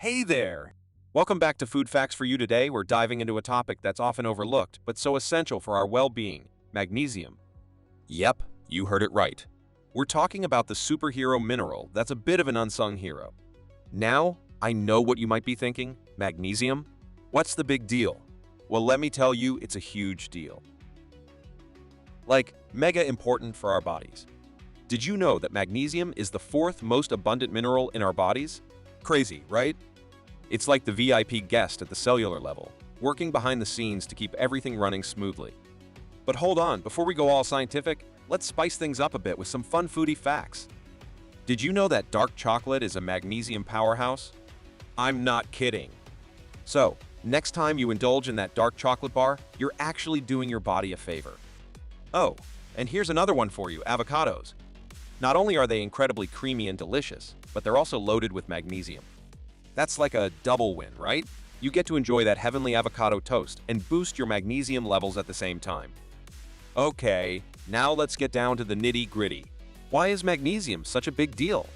Hey there! Welcome back to Food Facts for You. Today. We're diving into a topic that's often overlooked, but so essential for our well-being: magnesium. Yep, you heard it right. We're talking about the superhero mineral that's a bit of an unsung hero. Now, I know what you might be thinking: magnesium? What's the big deal? Well, let me tell you, it's a huge deal. Like, mega important for our bodies. Did you know that magnesium is the fourth most abundant mineral in our bodies? Crazy, right? It's like the VIP guest at the cellular level, working behind the scenes to keep everything running smoothly. But hold on, before we go all scientific, let's spice things up a bit with some fun foodie facts. Did you know that dark chocolate is a magnesium powerhouse? I'm not kidding. So, next time you indulge in that dark chocolate bar, you're actually doing your body a favor. Oh, and here's another one for you: avocados. Not only are they incredibly creamy and delicious, but they're also loaded with magnesium. That's like a double win, right? You get to enjoy that heavenly avocado toast and boost your magnesium levels at the same time. Okay, now let's get down to the nitty-gritty. Why is magnesium such a big deal?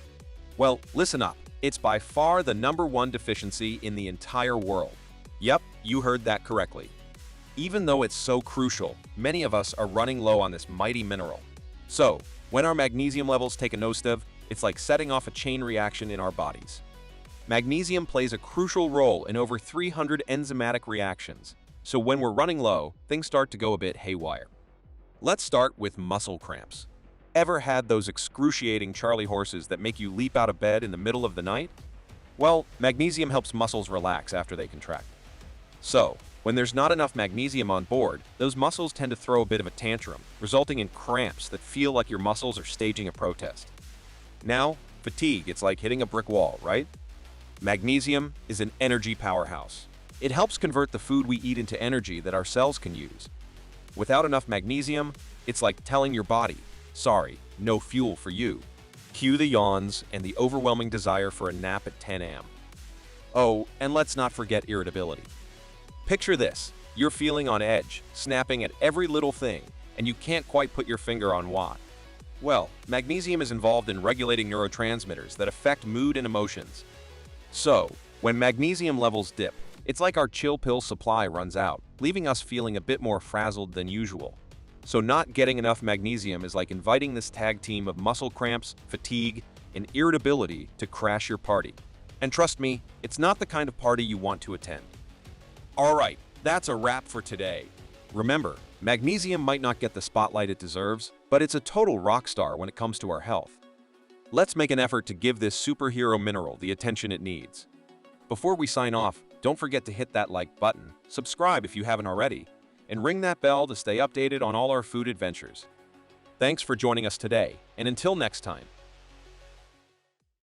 Well, listen up. It's by far the #1 deficiency in the entire world. Yep, you heard that correctly. Even though it's so crucial, many of us are running low on this mighty mineral. So, when our magnesium levels take a nosedive, it's like setting off a chain reaction in our bodies. Magnesium plays a crucial role in over 300 enzymatic reactions, so when we're running low, things start to go a bit haywire. Let's start with muscle cramps. Ever had those excruciating Charlie horses that make you leap out of bed in the middle of the night? Well, magnesium helps muscles relax after they contract. So, when there's not enough magnesium on board, those muscles tend to throw a bit of a tantrum, resulting in cramps that feel like your muscles are staging a protest. Now, fatigue, it's like hitting a brick wall, right? Magnesium is an energy powerhouse. It helps convert the food we eat into energy that our cells can use. Without enough magnesium, it's like telling your body, sorry, no fuel for you. Cue the yawns and the overwhelming desire for a nap at 10 a.m. Oh, and let's not forget irritability. Picture this: you're feeling on edge, snapping at every little thing, and you can't quite put your finger on what. Well, magnesium is involved in regulating neurotransmitters that affect mood and emotions. So, when magnesium levels dip, it's like our chill pill supply runs out, leaving us feeling a bit more frazzled than usual. So not getting enough magnesium is like inviting this tag team of muscle cramps, fatigue, and irritability to crash your party. And trust me, it's not the kind of party you want to attend. Alright, that's a wrap for today. Remember, magnesium might not get the spotlight it deserves, but it's a total rock star when it comes to our health. Let's make an effort to give this superhero mineral the attention it needs. Before we sign off, don't forget to hit that like button, subscribe if you haven't already, and ring that bell to stay updated on all our food adventures. Thanks for joining us today, and until next time.